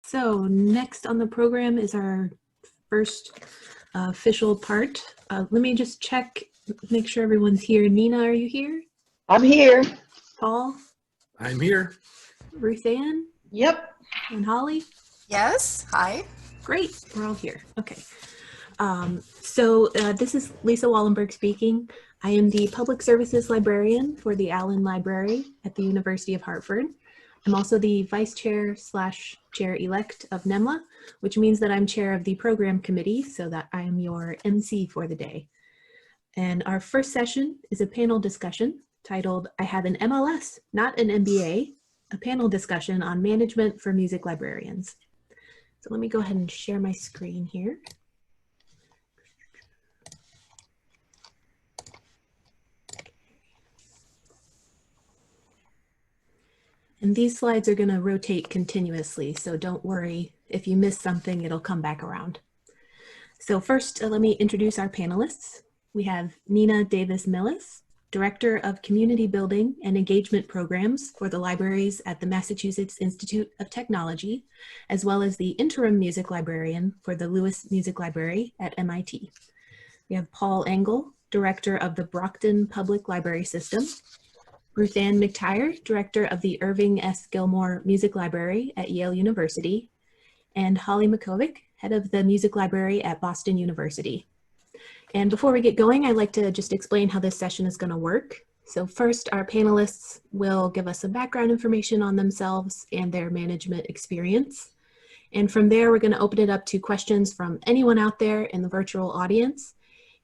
So next on the program is our first official part. Let me just check, make sure everyone's here. Nina, are you here? I'm here. Paul? I'm here. Ruthann? Yep. And Holly? Yes, hi. Great, we're all here. Okay. This is Lisa Wallenberg speaking. I am the Public Services Librarian for the Allen Library at the University of Hartford. I'm also the Vice Chair / Chair-elect of NEMLA, which means that I'm Chair of the Program Committee, so that I am your MC for the day. And our first session is a panel discussion titled, I have an MLS, not an MBA, a panel discussion on management for music librarians. So let me go ahead and share my screen here. And these slides are going to rotate continuously, so don't worry. If you miss something, it'll come back around. So first, let me introduce our panelists. We have Nina Davis-Millis, Director of Community Building and Engagement Programs for the libraries at the Massachusetts Institute of Technology, as well as the Interim Music Librarian for the Lewis Music Library at MIT. We have Paul Engle, Director of the Brockton Public Library System, Ruthann McTyre, Director of the Irving S. Gilmore Music Library at Yale University, and Holly Mockovak, Head of the Music Library at Boston University. And before we get going, I'd like to just explain how this session is going to work. So first, our panelists will give us some background information on themselves and their management experience. And from there, we're going to open it up to questions from anyone out there in the virtual audience.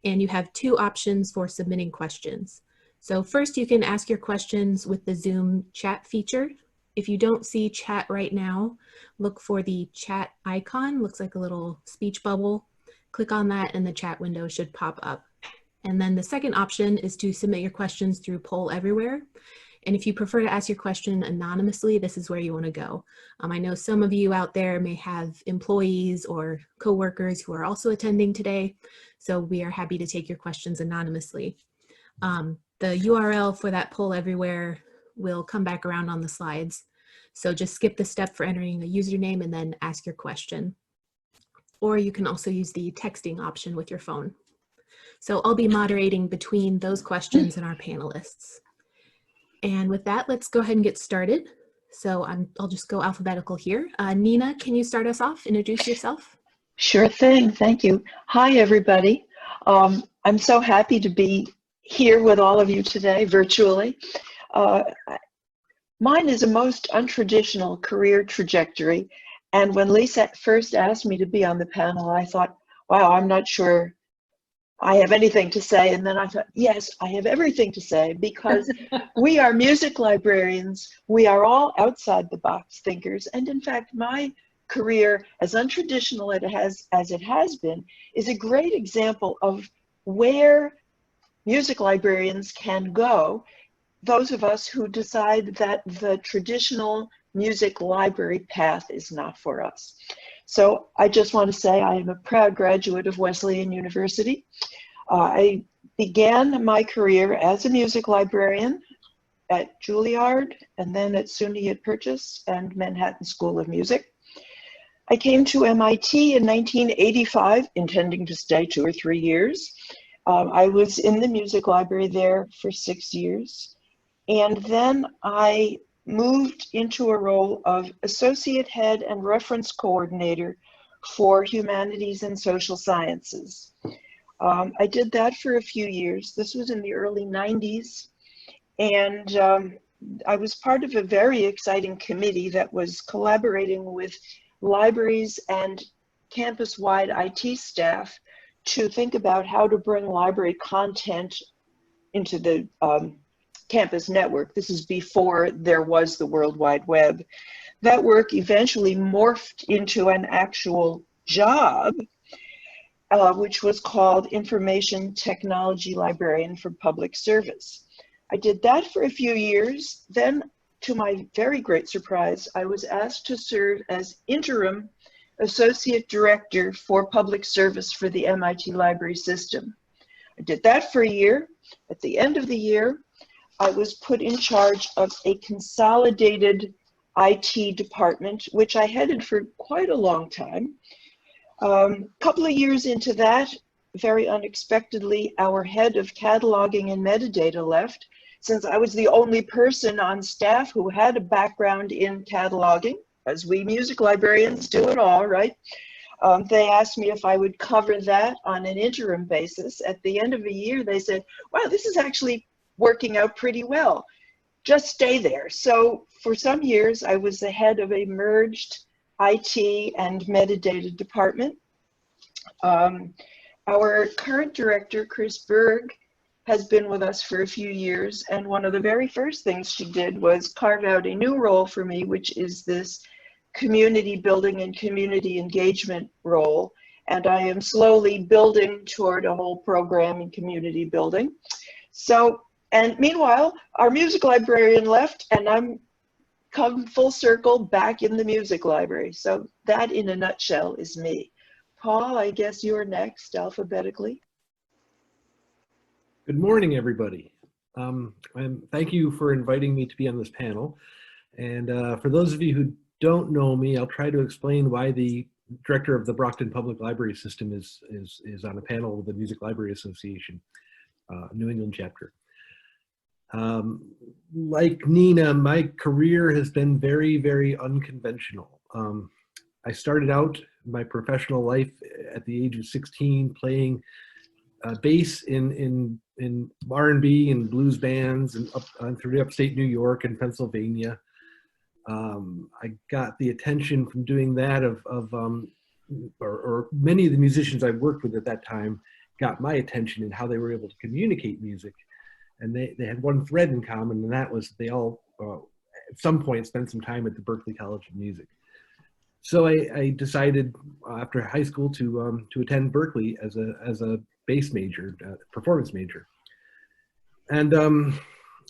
And you have two options for submitting questions. So first, you can ask your questions with the Zoom chat feature. If you don't see chat right now, look for the chat icon. Looks like a little speech bubble. Click on that and the chat window should pop up. And then the second option is to submit your questions through Poll Everywhere. And if you prefer to ask your question anonymously, this is where you want to go. I know some of you out there may have employees or coworkers who are also attending today, so we are happy to take your questions anonymously. The URL for that Poll Everywhere will come back around on the slides. So just skip the step for entering a username and then ask your question. Or you can also use the texting option with your phone. So I'll be moderating between those questions and our panelists. And with that, let's go ahead and get started. So I'll just go alphabetical here. Nina, can you start us off? Introduce yourself. Sure thing. Thank you. Hi, everybody. I'm so happy to be here with all of you today, virtually. Mine is a most untraditional career trajectory. And when Lisa first asked me to be on the panel, I thought, wow, I'm not sure I have anything to say. And then I thought, yes, I have everything to say, because we are music librarians. We are all outside the box thinkers. And in fact, my career, as untraditional as it has been, is a great example of where music librarians can go, those of us who decide that the traditional music library path is not for us. So I just want to say I am a proud graduate of Wesleyan University. I began my career as a music librarian at Juilliard and then at SUNY at Purchase and Manhattan School of Music. I came to MIT in 1985, intending to stay 2 or 3 years. I was in the music library there for 6 years. And then I moved into a role of associate head and reference coordinator for humanities and social sciences. I did that for a few years. This was in the early 90s. And I was part of a very exciting committee that was collaborating with libraries and campus-wide IT staff to think about how to bring library content into the campus network. This is before there was the World Wide Web. That work eventually morphed into an actual job, which was called Information Technology Librarian for Public Service. I did that for a few years. Then, to my very great surprise, I was asked to serve as interim Associate Director for Public Service for the MIT Library System. I did that for a year. At the end of the year, I was put in charge of a consolidated IT department, which I headed for quite a long time. Couple of years into that, very unexpectedly, our head of cataloging and metadata left, since I was the only person on staff who had a background in cataloging, as we music librarians do it all, right? They asked me if I would cover that on an interim basis. At the end of a year, they said, wow, this is actually working out pretty well. Just stay there. So for some years, I was the head of a merged IT and metadata department. Our current director, Chris Berg, has been with us for a few years, and one of the very first things she did was carve out a new role for me, which is this community building and community engagement role. And I am slowly building toward a whole program in community building. So, and meanwhile, our music librarian left, and I'm come full circle back in the music library. So that in a nutshell is me. Paul, I guess you're next alphabetically. Good morning, everybody. And thank you for inviting me to be on this panel. And for those of you who don't know me, I'll try to explain why the director of the Brockton Public Library System is on a panel with the Music Library Association, New England chapter. Like Nina, my career has been very, very unconventional. I started out my professional life at the age of 16 playing bass in R&B and blues bands and through upstate New York and Pennsylvania. I got the attention from doing that or many of the musicians I worked with at that time got my attention in how they were able to communicate music. And they had one thread in common, and that was they all, at some point, spent some time at the Berklee College of Music. So I decided after high school to attend Berklee as a bass major, performance major. And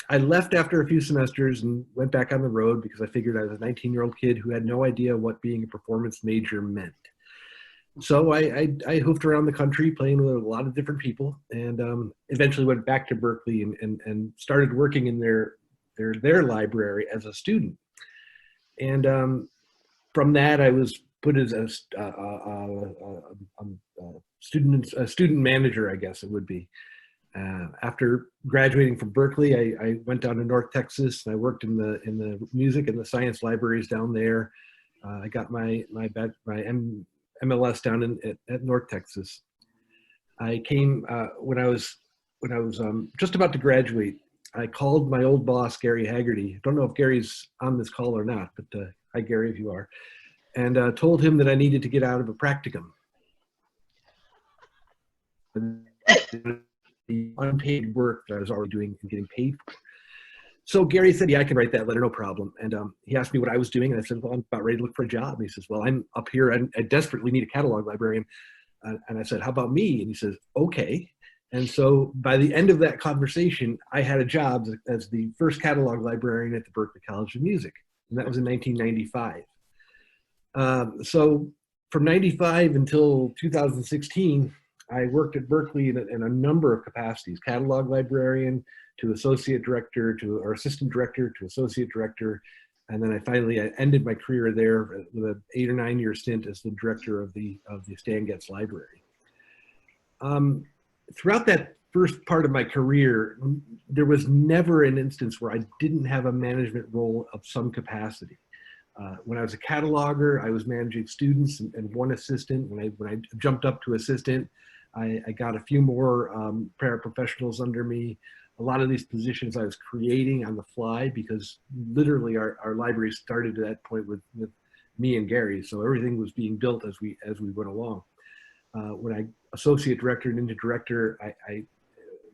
I left after a few semesters and went back on the road because I figured I was a 19-year-old kid who had no idea what being a performance major meant. So I hoofed around the country playing with a lot of different people, and eventually went back to Berklee and started working in their library as a student. And from that, I was put as a student manager, I guess it would be. After graduating from Berklee, I went down to North Texas and I worked in the music and the science libraries down there. I got my MLS down at North Texas. I came when I was just about to graduate. I called my old boss, Gary Haggerty. I don't know if Gary's on this call or not, but hi, Gary, if you are. And told him that I needed to get out of a practicum. The unpaid work that I was already doing and getting paid for. So Gary said, yeah, I can write that letter, no problem. And he asked me what I was doing, and I said, well, I'm about ready to look for a job. And he says, well, I'm up here, and I desperately need a catalog librarian. And I said, how about me? And he says, okay. And so by the end of that conversation, I had a job as the first catalog librarian at the Berklee College of Music. And that was in 1995. So from 95 until 2016, I worked at Berklee in a number of capacities: catalog librarian to associate director or assistant director to associate director. And then I ended my career there with an 8 or 9 year stint as the director of the Stan Getz Library. Throughout that first part of my career, there was never an instance where I didn't have a management role of some capacity. When I was a cataloger, I was managing students and one assistant. When I jumped up to assistant, I got a few more paraprofessionals under me. A lot of these positions I was creating on the fly because literally our library started at that point with me and Gary. So everything was being built as we went along. When I associate director and into director,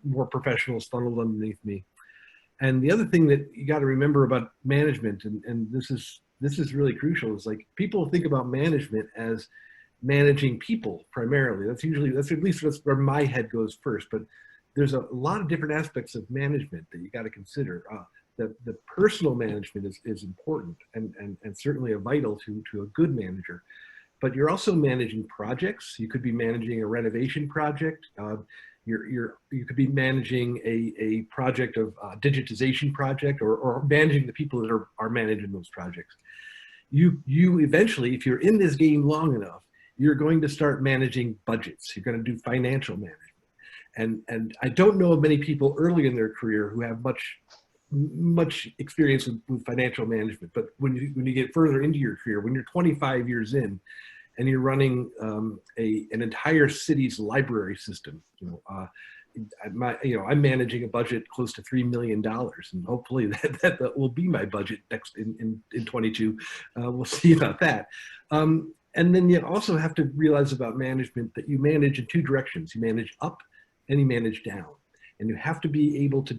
more professionals funneled underneath me. And the other thing that you got to remember about management, and this is really crucial, is like people think about management as managing people primarily. That's at least that's where my head goes first. But there's a lot of different aspects of management that you got to consider. The personal management is important and certainly a vital to a good manager. But you're also managing projects. You could be managing a renovation project. You could be managing a project of digitization project, or managing the people that are managing those projects. You eventually, if you're in this game long enough, you're going to start managing budgets. You're going to do financial management. And I don't know of many people early in their career who have much experience with financial management. But when you get further into your career, when you're 25 years in, and you're running an entire city's library system, I'm managing a budget close to $3 million, and hopefully that will be my budget next in 22. We'll see about that. And then you also have to realize about management that you manage in two directions. You manage up and you manage down, and you have to be able to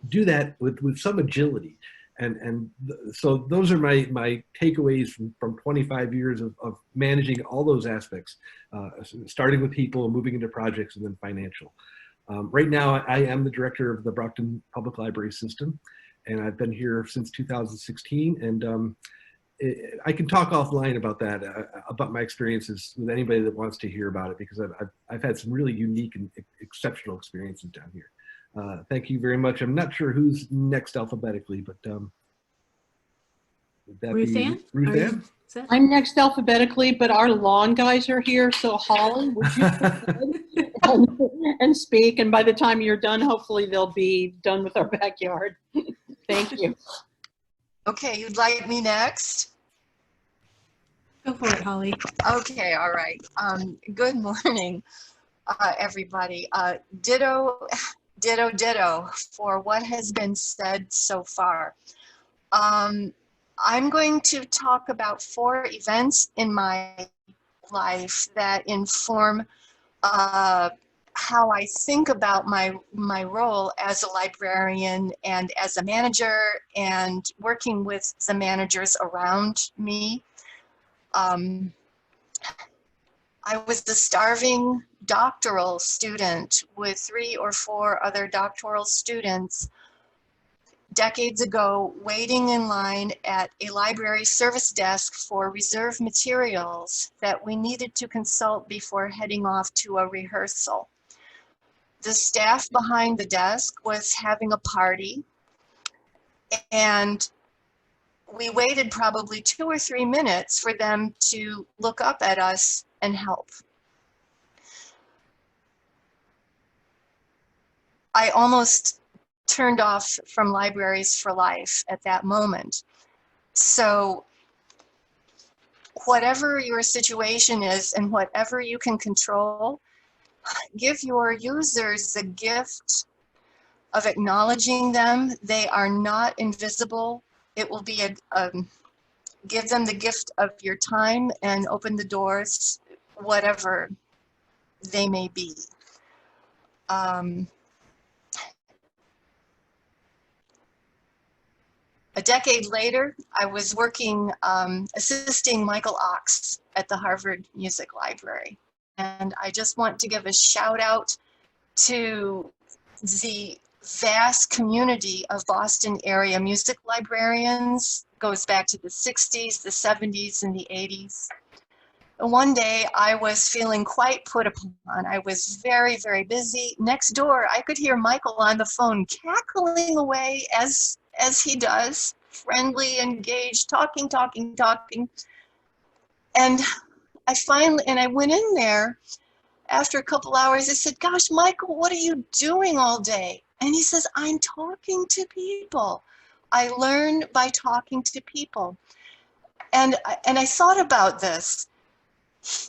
do that with some agility. And so those are my takeaways from 25 years of managing all those aspects, starting with people, moving into projects, and then financial. Right now, I am the director of the Brockton Public Library System, and I've been here since 2016. And I can talk offline about that, about my experiences with anybody that wants to hear about it, because I've had some really unique and exceptional experiences down here. Thank you very much. I'm not sure who's next alphabetically, but would that Ruthann? be Ruthann? I'm next alphabetically, but our lawn guys are here. So Holly, would you go ahead and speak? And by the time you're done, hopefully they'll be done with our backyard. Thank you. Okay, you'd like me next? Go for it, Holly. Okay, all right. Good morning, everybody. Ditto for what has been said so far. I'm going to talk about 4 events in my life that inform how I think about my role as a librarian and as a manager, and working with the managers around me. I was the starving doctoral student with 3 or 4 other doctoral students decades ago, waiting in line at a library service desk for reserve materials that we needed to consult before heading off to a rehearsal. The staff behind the desk was having a party, and we waited probably 2 or 3 minutes for them to look up at us and help. I almost turned off from Libraries for Life at that moment. So whatever your situation is and whatever you can control, give your users the gift of acknowledging them. They are not invisible. It will be give them the gift of your time and open the doors, whatever they may be. A decade later, I was working, assisting Michael Ochs at the Harvard Music Library. And I just want to give a shout out to the vast community of Boston area music librarians. Goes back to the 60s, the 70s, and the 80s. And one day I was feeling quite put upon. I was very, very busy. Next door, I could hear Michael on the phone cackling away as he does, friendly, engaged, talking. And I went in there after a couple hours. I said, gosh, Michael, what are you doing all day? And he says, I'm talking to people. I learn by talking to people. And I thought about this.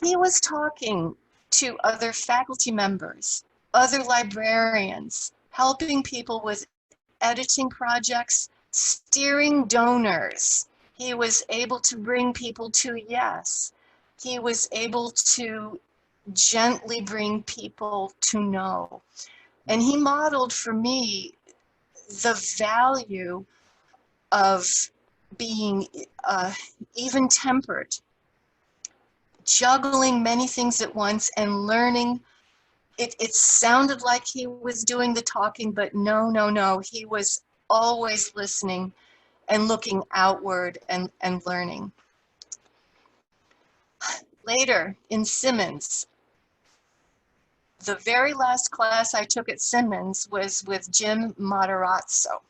He was talking to other faculty members, other librarians, helping people with editing projects, steering donors. He was able to bring people to yes. He was able to gently bring people to no. And he modeled for me the value of being even-tempered, juggling many things at once and learning. It sounded like he was doing the talking, but no. He was always listening and looking outward and learning. Later in Simmons, the very last class I took at Simmons was with Jim Matarazzo.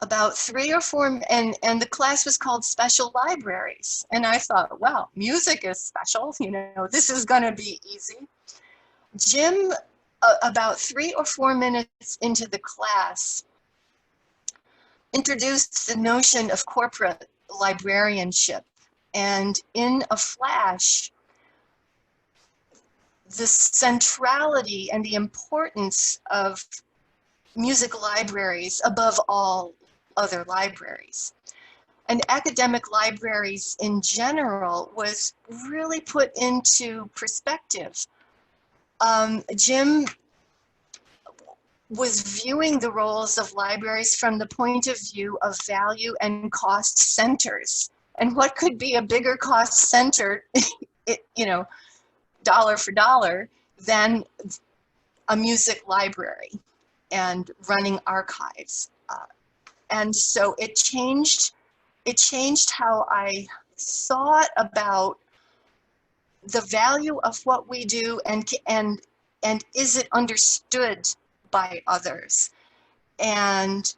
About 3 or 4, and the class was called Special Libraries. And I thought, wow, music is special, you know, this is gonna be easy. Jim, about 3 or 4 minutes into the class, introduced the notion of corporate librarianship. And in a flash, the centrality and the importance of music libraries above all other libraries. And academic libraries in general was really put into perspective. Jim was viewing the roles of libraries from the point of view of value and cost centers. And what could be a bigger cost center, you know, dollar for dollar, than a music library and running archives. And so it changed how I thought about the value of what we do, and is it understood by others, and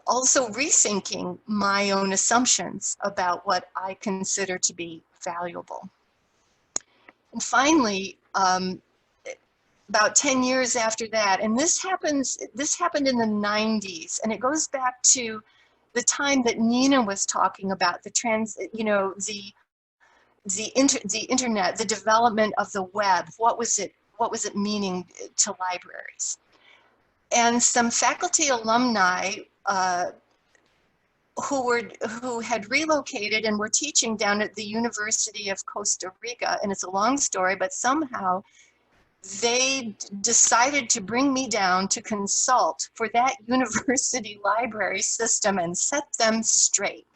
also rethinking my own assumptions about what I consider to be valuable. And finally, about 10 years after that, and this happened in the 90s, and it goes back to the time that Nina was talking about the internet, the development of the web. What was it meaning to libraries? And some faculty alumni who had relocated and were teaching down at the University of Costa Rica, and it's a long story, but somehow they decided to bring me down to consult for that university library system and set them straight.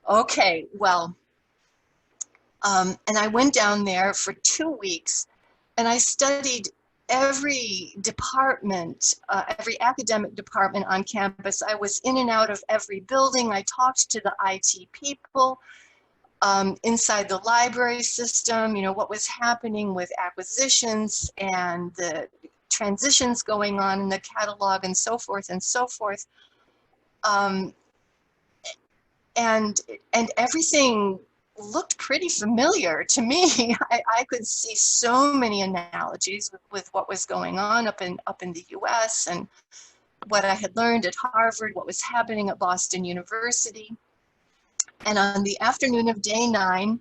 Okay, well, and I went down there for 2 weeks, and I studied every department, every academic department on campus. I was in and out of every building. I talked to the IT people inside the library system, you know, what was happening with acquisitions and the transitions going on in the catalog and so forth and so forth. And everything looked pretty familiar to me. I could see so many analogies with what was going on up in the US, and what I had learned at Harvard, what was happening at Boston University. And on the afternoon of day 9,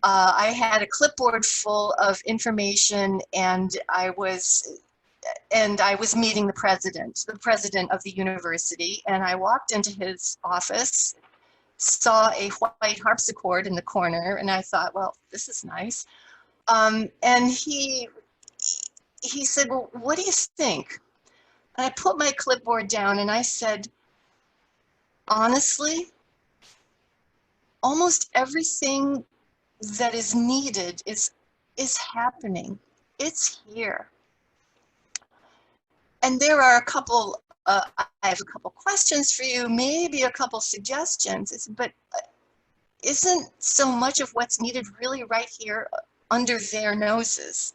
I had a clipboard full of information, and I was meeting the president of the university, and I walked into his office, saw a white harpsichord in the corner, and I thought, well, this is nice. And he said, well, what do you think? And I put my clipboard down and I said, honestly, almost everything that is needed is happening. It's here. And there are a couple, I have a couple questions for you, maybe a couple suggestions, but isn't so much of what's needed really right here under their noses?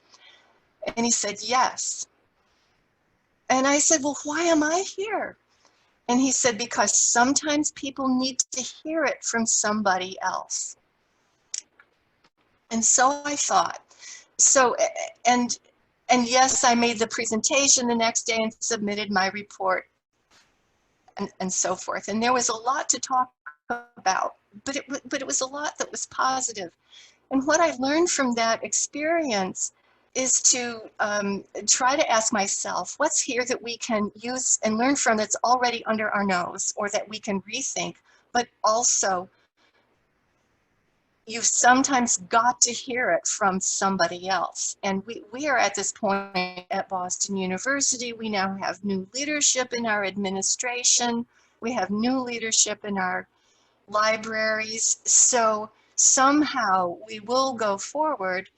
And he said, yes. And I said, well, why am I here? And he said, because sometimes people need to hear it from somebody else. And so I thought, and yes, I made the presentation the next day and submitted my report and so forth. And there was a lot to talk about, but it was a lot that was positive. And what I learned from that experience is to try to ask myself, what's here that we can use and learn from that's already under our nose, or that we can rethink, but also you've sometimes got to hear it from somebody else. And we are at this point at Boston University. We now have new leadership in our administration. We have new leadership in our libraries. So somehow we will go forward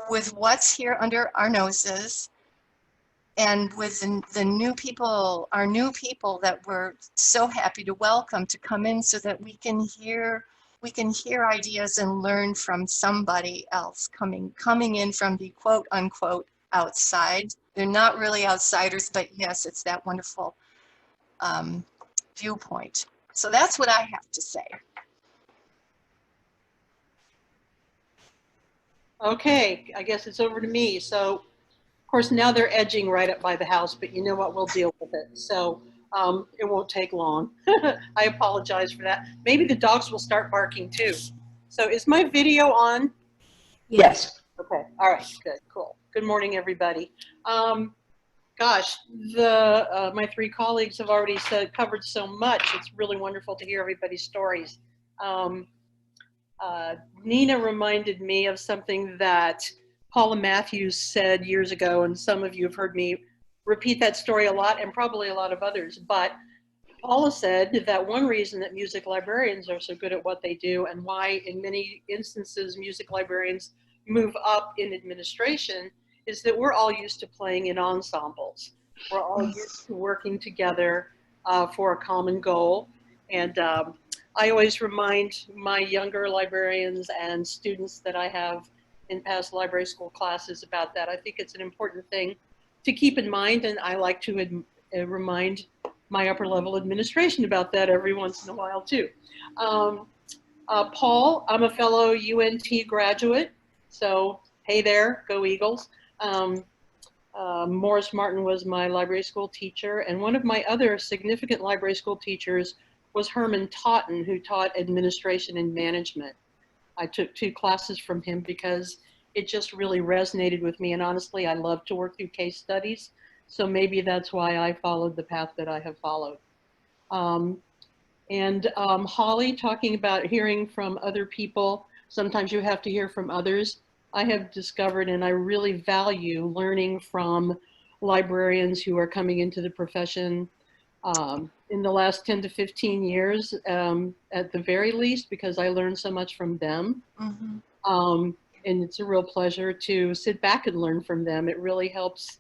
with what's here under our noses, and with the new people, our new people that we're so happy to welcome to come in, so that we can hear we can hear ideas and learn from somebody else coming in from the quote unquote outside. They're not really outsiders, but yes, it's that wonderful viewpoint. So that's what I have to say. Okay, I guess it's over to me. So, of course, now they're edging right up by the house, but you know what? We'll deal with it. So it won't take long. I apologize for that. Maybe the dogs will start barking too. So is my video on? Yes. Okay. All right. Good. Cool. Good morning, everybody. Gosh, my three colleagues have already covered so much. It's really wonderful to hear everybody's stories. Nina reminded me of something that Paula Matthews said years ago, and some of you have heard me repeat that story a lot, and probably a lot of others. But Paula said that one reason that music librarians are so good at what they do, and why in many instances music librarians move up in administration, is that we're all used to playing in ensembles. We're all used to working together for a common goal. And I always remind my younger librarians and students that I have in past library school classes about that. I think it's an important thing to keep in mind, and I like to remind my upper level administration about that every once in a while too. Paul, I'm a fellow UNT graduate, so hey there, go Eagles. Morris Martin was my library school teacher, and one of my other significant library school teachers was Herman Totten, who taught administration and management. I took 2 classes from him because it just really resonated with me, and honestly, I love to work through case studies, so maybe that's why I followed the path that I have followed. Holly, talking about hearing from other people, sometimes you have to hear from others. I have discovered, and I really value learning from librarians who are coming into the profession in the last 10 to 15 years, at the very least, because I learned so much from them. Mm-hmm. And it's a real pleasure to sit back and learn from them. It really helps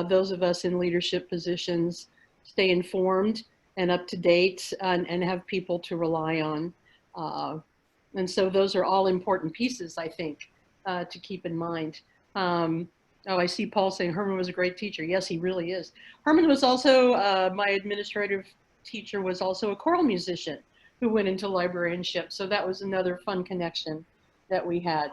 those of us in leadership positions stay informed and up to date, and have people to rely on. And so those are all important pieces, I think, to keep in mind. Oh, I see Paul saying Herman was a great teacher. Yes, he really is. Herman was also, my administrative teacher was also a choral musician who went into librarianship. So that was another fun connection that we had.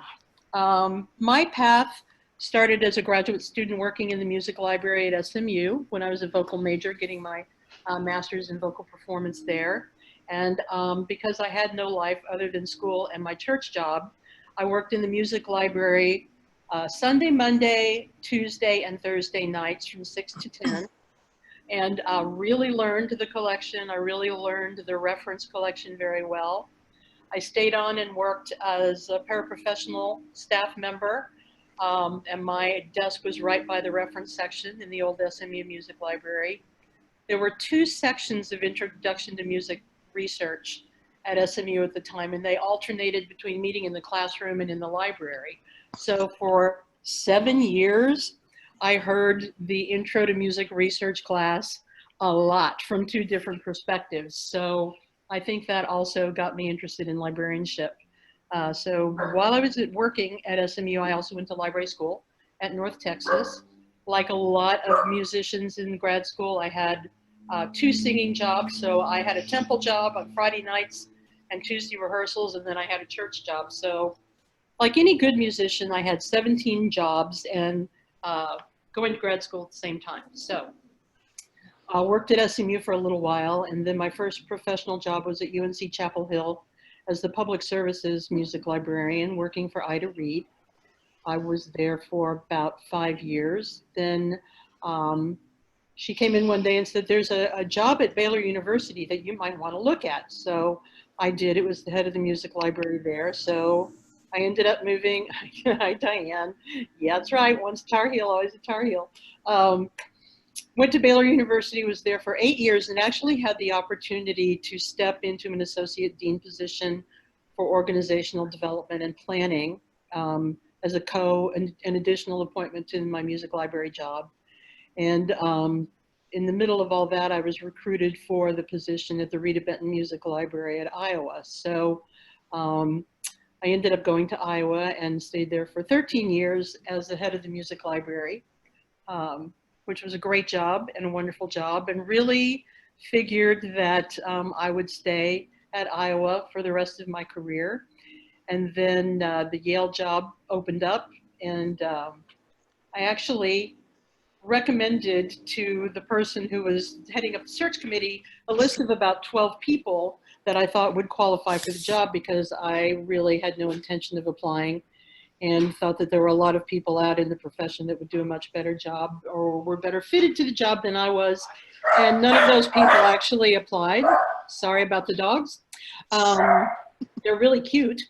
My path started as a graduate student working in the music library at SMU when I was a vocal major, getting my master's in vocal performance there. And because I had no life other than school and my church job, I worked in the music library Sunday, Monday, Tuesday, and Thursday nights from 6 to 10, and really learned the collection. I really learned the reference collection very well. I stayed on and worked as a paraprofessional staff member, and my desk was right by the reference section in the old SMU Music Library. There were 2 sections of Introduction to Music Research at SMU at the time, and they alternated between meeting in the classroom and in the library. So for 7 years, I heard the Intro to Music Research class a lot from 2 different perspectives. So I think that also got me interested in librarianship. So while I was working at SMU, I also went to library school at North Texas. Like a lot of musicians in grad school, I had 2 singing jobs. So I had a temple job on Friday nights and Tuesday rehearsals, and then I had a church job. So like any good musician, I had 17 jobs and going to grad school at the same time. So I worked at SMU for a little while, and then my first professional job was at UNC Chapel Hill as the public services music librarian working for Ida Reed. I was there for about 5 years. Then she came in one day and said, there's a job at Baylor University that you might want to look at. So I did. It was the head of the music library there. So I ended up moving. Hi, Diane. Yeah, that's right. Once Tar Heel, always a Tar Heel. Went to Baylor University, was there for 8 years, and actually had the opportunity to step into an associate dean position for organizational development and planning as an additional appointment to my music library job. And in the middle of all that, I was recruited for the position at the Rita Benton Music Library at Iowa. So I ended up going to Iowa and stayed there for 13 years as the head of the music library, which was a great job and a wonderful job, and really figured that I would stay at Iowa for the rest of my career. And then the Yale job opened up, and I actually recommended to the person who was heading up the search committee a list of about 12 people that I thought would qualify for the job, because I really had no intention of applying and thought that there were a lot of people out in the profession that would do a much better job or were better fitted to the job than I was. And none of those people actually applied. Sorry about the dogs. They're really cute.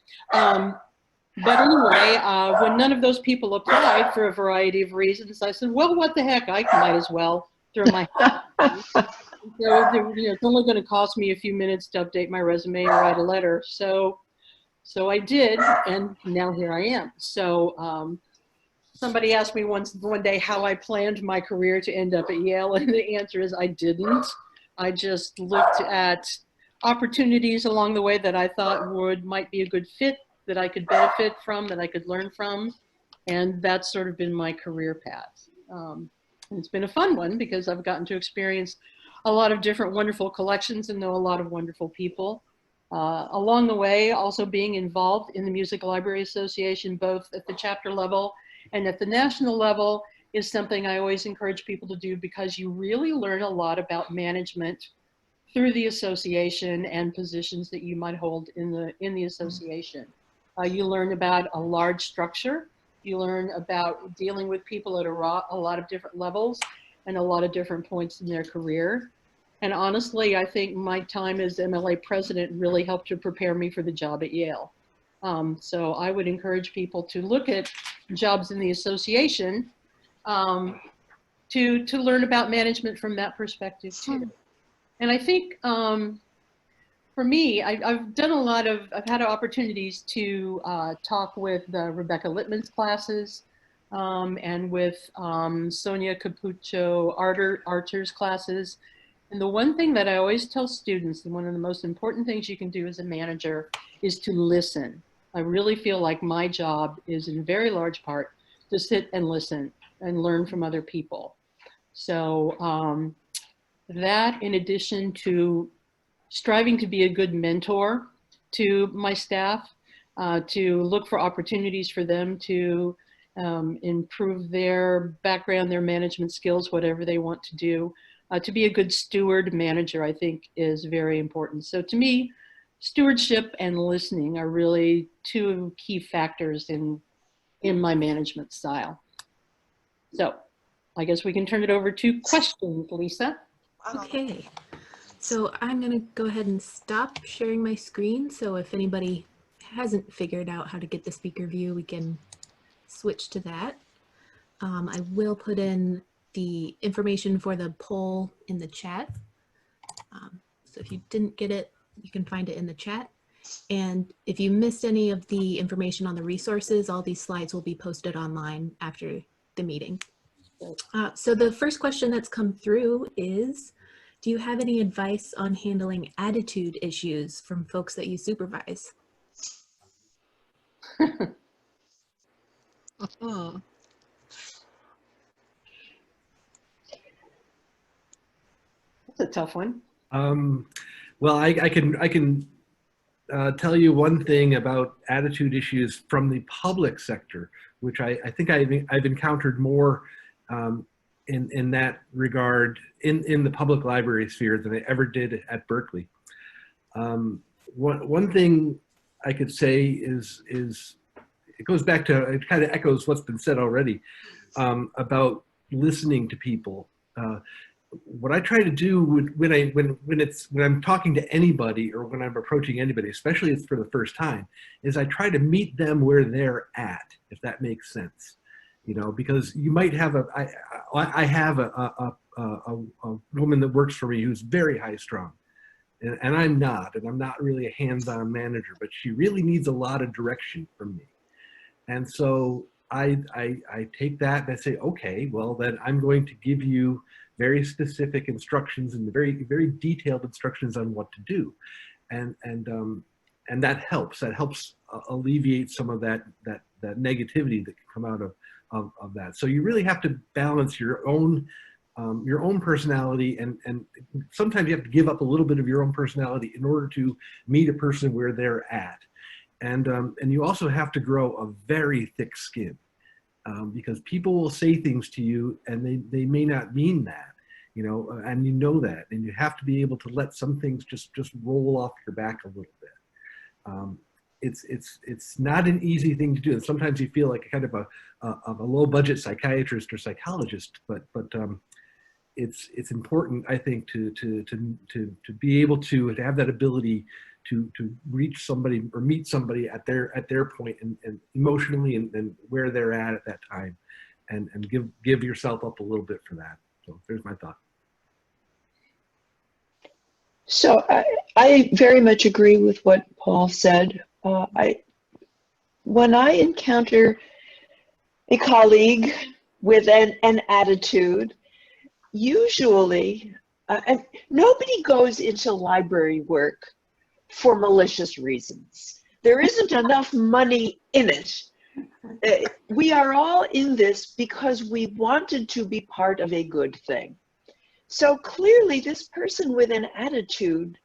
But anyway, when none of those people applied for a variety of reasons, I said, well, what the heck, I might as well throw my hat. So, it's only going to cost me a few minutes to update my resume and write a letter. So I did, and now here I am. So somebody asked me one day how I planned my career to end up at Yale, and the answer is I didn't. I just looked at opportunities along the way that I thought might be a good fit, that I could benefit from, that I could learn from, and that's sort of been my career path. And it's been a fun one because I've gotten to experience a lot of different wonderful collections and know a lot of wonderful people. Along the way, also being involved in the Music Library Association, both at the chapter level and at the national level, is something I always encourage people to do, because you really learn a lot about management through the association and positions that you might hold in the association. You learn about a large structure. You learn about dealing with people at a lot of different levels and a lot of different points in their career. And honestly, I think my time as MLA president really helped to prepare me for the job at Yale. So I would encourage people to look at jobs in the association to learn about management from that perspective too. And I think for me, I've had opportunities to talk with Rebecca Littman's classes and with Sonia Capuccio Archer's classes. And the one thing that I always tell students, and one of the most important things you can do as a manager, is to listen. I really feel like my job is in very large part to sit and listen and learn from other people. So that, in addition to striving to be a good mentor to my staff, to look for opportunities for them to improve their background, their management skills, whatever they want to do. To be a good steward manager, I think, is very important. So to me, stewardship and listening are really two key factors in my management style. So I guess we can turn it over to questions, Lisa. Okay, so I'm going to go ahead and stop sharing my screen. So if anybody hasn't figured out how to get the speaker view, we can switch to that. I will put in the information for the poll in the chat. So if you didn't get it, you can find it in the chat. And if you missed any of the information on the resources, all these slides will be posted online after the meeting. So the first question that's come through is, do you have any advice on handling attitude issues from folks that you supervise? That's a tough one. Well, I can tell you one thing about attitude issues from the public sector, which I think I've encountered more in that regard in the public library sphere than I ever did at Berkeley. One thing I could say is it goes back to, it kind of echoes what's been said already about listening to people. What I try to do when I'm talking to anybody or when I'm approaching anybody, especially if it's for the first time, is I try to meet them where they're at, if that makes sense. You know, because you might have I have a woman that works for me who's very high strung, and I'm not really a hands-on manager, but she really needs a lot of direction from me. And so I take that and I say, okay, well then I'm going to give you very specific instructions and very detailed instructions on what to do, and and that helps. That helps alleviate some of that negativity that can come out of that. So you really have to balance your own personality, and sometimes you have to give up a little bit of your own personality in order to meet a person where they're at. And you also have to grow a very thick skin, because people will say things to you and they may not mean that, you know, and you know that, and you have to be able to let some things just roll off your back a little bit. It's not an easy thing to do, and sometimes you feel like kind of a low budget psychiatrist or psychologist, but it's important, I think, to be able to have that ability to reach somebody or meet somebody at their point and emotionally and where they're at that time, and give yourself up a little bit for that. So there's my thought. So I very much agree with what Paul said. When I encounter a colleague with an attitude, usually, and nobody goes into library work for malicious reasons. There isn't enough money in it. We are all in this because we wanted to be part of a good thing. So clearly this person with an attitude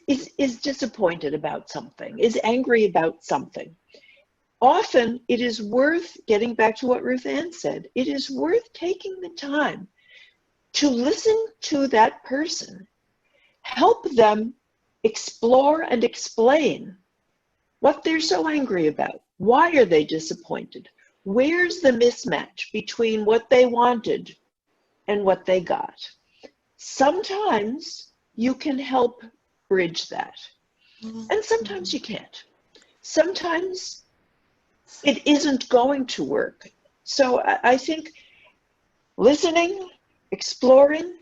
is disappointed about something, is angry about something. Often it is worth, getting back to what Ruthann said, it is worth taking the time to listen to that person, help them explore and explain what they're so angry about. Why are they disappointed? Where's the mismatch between what they wanted and what they got? Sometimes you can help bridge that, and sometimes you can't. Sometimes it isn't going to work. So I think listening, exploring,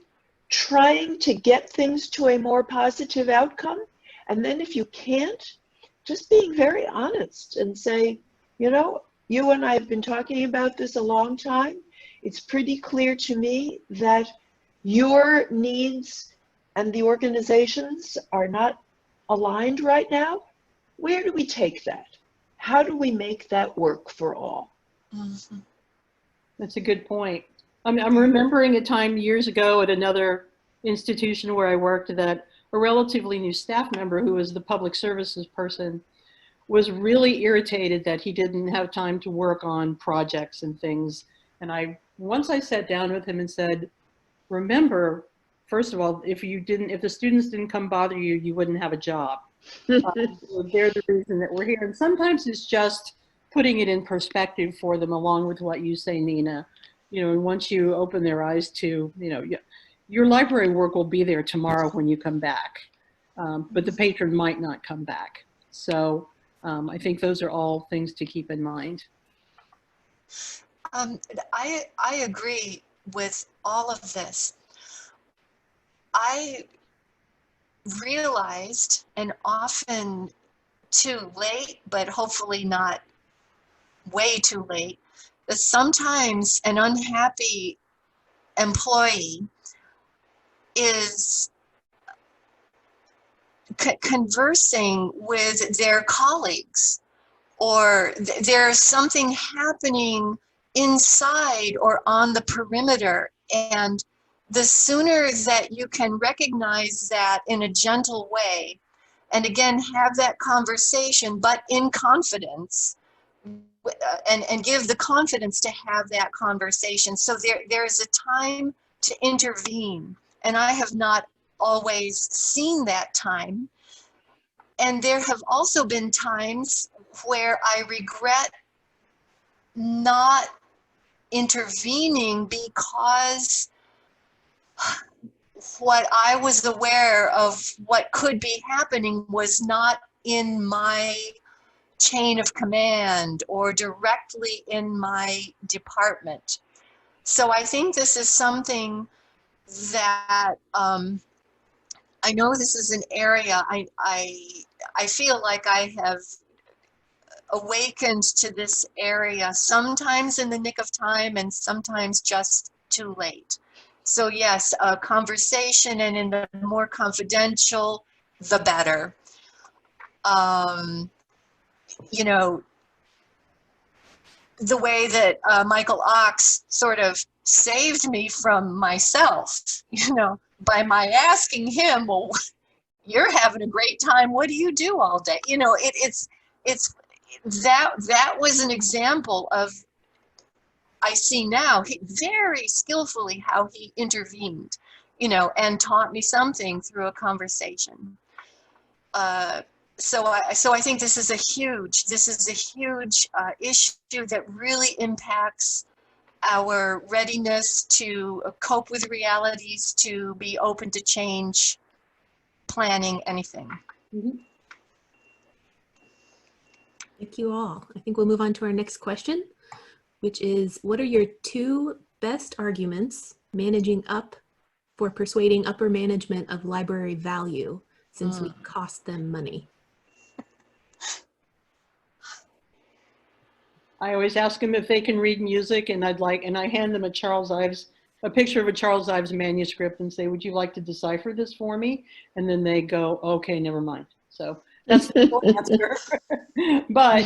trying to get things to a more positive outcome, and then if you can't, just being very honest and say, you know, you and I have been talking about this a long time. It's pretty clear to me that your needs and the organizations are not aligned right now. Where do we take that? How do we make that work for all? Mhm. That's a good point. I'm remembering a time years ago at another institution where I worked that a relatively new staff member who was the public services person was really irritated that he didn't have time to work on projects and things. And once I sat down with him and said, remember, first of all, if the students didn't come bother you, you wouldn't have a job. So they're the reason that we're here. And sometimes it's just putting it in perspective for them, along with what you say, Nina. You know, and once you open their eyes to, you know, your library work will be there tomorrow when you come back, but the patron might not come back. So I think those are all things to keep in mind. I agree with all of this. I realized, and often too late, but hopefully not way too late, that sometimes an unhappy employee is conversing with their colleagues, or there's something happening inside or on the perimeter. And the sooner that you can recognize that in a gentle way, and again, have that conversation, but in confidence, and give the confidence to have that conversation. So there's a time to intervene. And I have not always seen that time. And there have also been times where I regret not intervening because what I was aware of what could be happening was not in my chain of command or directly in my department. So I think this is something that I know this is an area I feel like I have awakened to this area sometimes in the nick of time and sometimes just too late. So yes, a conversation, and in the more confidential, the better. You know, the way that Michael Ox sort of saved me from myself, you know, by my asking him, well, you're having a great time. What do you do all day? You know, it's that was an example of, I see now, he, very skillfully how he intervened, you know, and taught me something through a conversation. So I think this is a huge issue that really impacts our readiness to cope with realities, to be open to change, planning, anything. Mhm. Thank you all. I think we'll move on to our next question, which is, what are your 2 best arguments managing up for persuading upper management of library value, since we cost them money? I always ask them if they can read music, and I hand them a picture of a Charles Ives manuscript and say, would you like to decipher this for me? And then they go, okay, never mind. So that's the short answer. But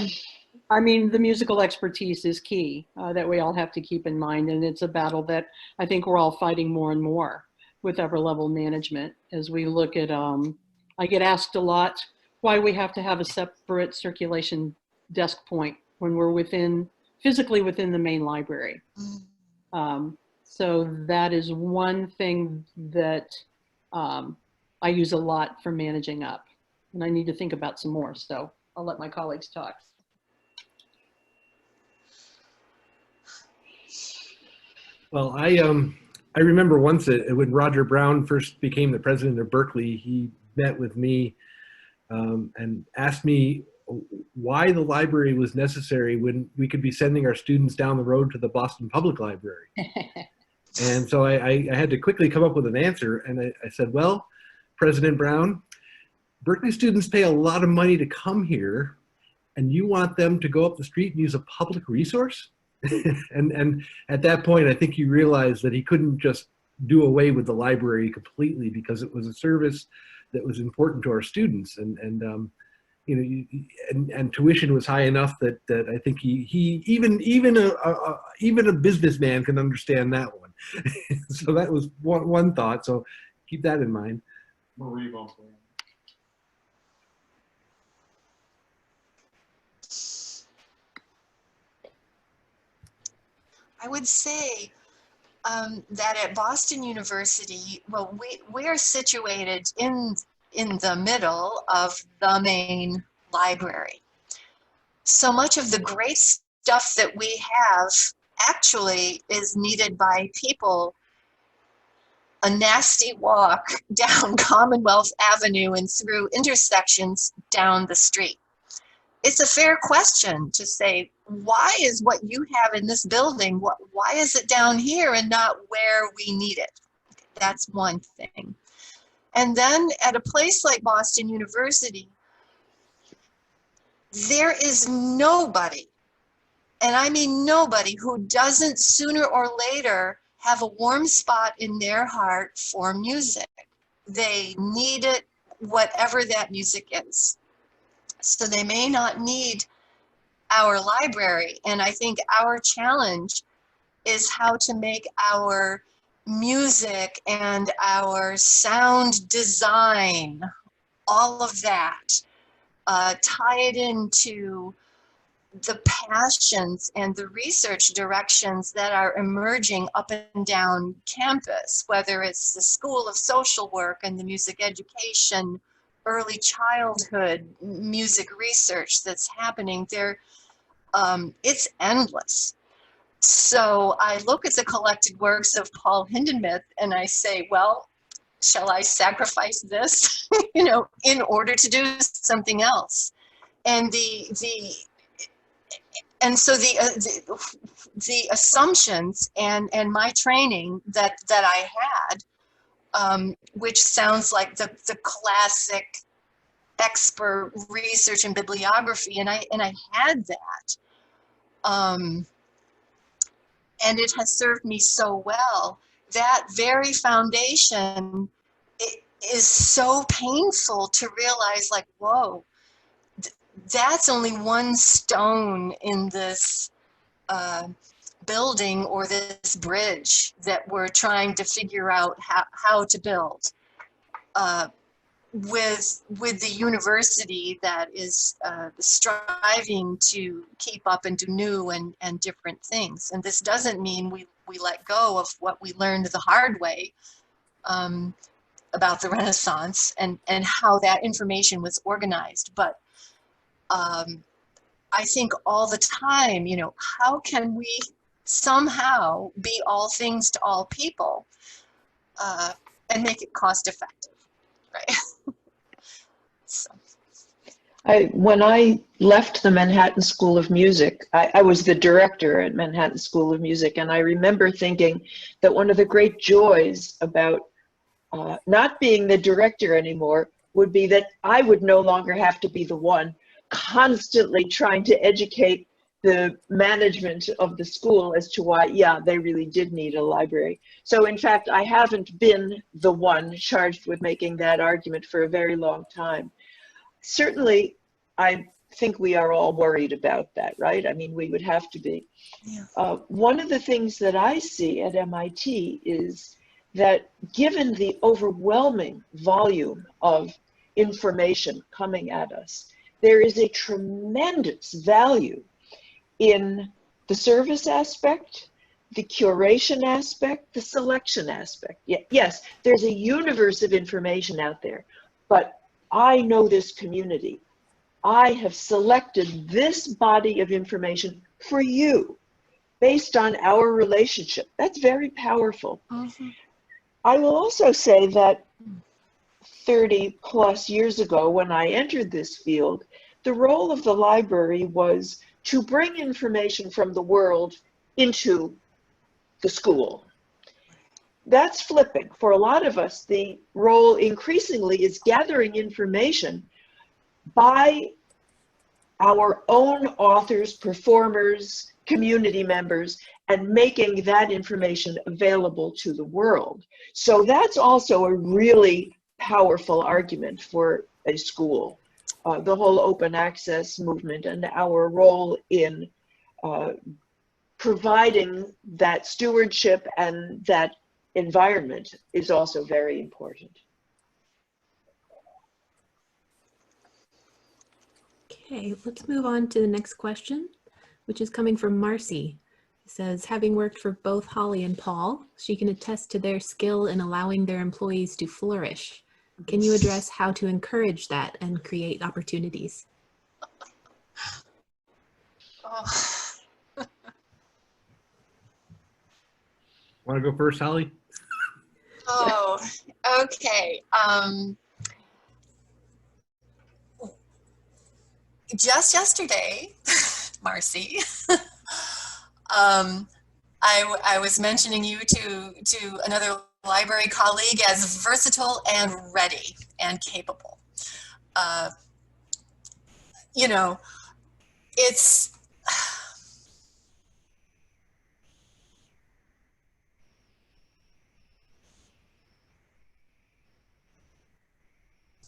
I mean, the musical expertise is key that we all have to keep in mind. And it's a battle that I think we're all fighting more and more with upper level management as we look at, I get asked a lot why we have to have a separate circulation desk point when we're physically within the main library. So that is one thing that I use a lot for managing up, and I need to think about some more. So I'll let my colleagues talk. Well, I remember once when Roger Brown first became the president of Berkeley, he met with me and asked me why the library was necessary when we could be sending our students down the road to the Boston Public Library. And so I had to quickly come up with an answer. And I said, well, President Brown, Berkeley students pay a lot of money to come here, and you want them to go up the street and use a public resource? and at that point, I think he realized that he couldn't just do away with the library completely, because it was a service that was important to our students. You know, and tuition was high enough that I think even a businessman can understand that one. So that was one thought. So keep that in mind. Marie Bumpley. I would say that at Boston University, well, we are situated in the middle of the main library. So much of the great stuff that we have actually is needed by people a nasty walk down Commonwealth Avenue and through intersections down the street. It's a fair question to say, why is what you have in this building, why is it down here and not where we need it? That's one thing. And then at a place like Boston University, there is nobody, and I mean nobody, who doesn't sooner or later have a warm spot in their heart for music. They need it, whatever that music is. So they may not need our library. And I think our challenge is how to make our music and our sound design, all of that, tie it into the passions and the research directions that are emerging up and down campus, whether it's the School of Social Work and the music education, early childhood music research that's happening there. It's endless. So I look at the collected works of Paul Hindemith and I say, well, shall I sacrifice this, you know, in order to do something else? And so the assumptions and my training that I had, which sounds like the classic expert research and bibliography, and I had that, and it has served me so well. That very foundation, it is so painful to realize, like, whoa, that's only one stone in this building or this bridge that we're trying to figure out how to build. With the university that is striving to keep up and do new and different things. And this doesn't mean we let go of what we learned the hard way about the Renaissance and how that information was organized. But I think all the time, you know, how can we somehow be all things to all people and make it cost effective, right? So. When I left the Manhattan School of Music, I was the director at Manhattan School of Music, and I remember thinking that one of the great joys about not being the director anymore would be that I would no longer have to be the one constantly trying to educate the management of the school as to why, yeah, they really did need a library. So in fact, I haven't been the one charged with making that argument for a very long time. Certainly, I think we are all worried about that, right? I mean, we would have to be. Yeah. One of the things that I see at MIT is that given the overwhelming volume of information coming at us, there is a tremendous value in the service aspect, the curation aspect, the selection aspect. Yes, there's a universe of information out there, but I know this community. I have selected this body of information for you based on our relationship. That's very powerful. Mm-hmm. I will also say that 30 plus years ago, when I entered this field, the role of the library was to bring information from the world into the school. That's flipping. For a lot of us, the role increasingly is gathering information by our own authors, performers, community members, and making that information available to the world. So that's also a really powerful argument for a school. The whole open access movement and our role in providing that stewardship and that environment is also very important. Okay, let's move on to the next question, which is coming from Marcy. It says, having worked for both Holly and Paul, she can attest to their skill in allowing their employees to flourish. Can you address how to encourage that and create opportunities? Oh. Want to go first, Holly? Oh, okay. Just yesterday, Marcy, I was mentioning you to another library colleague as versatile and ready and capable. You know, it's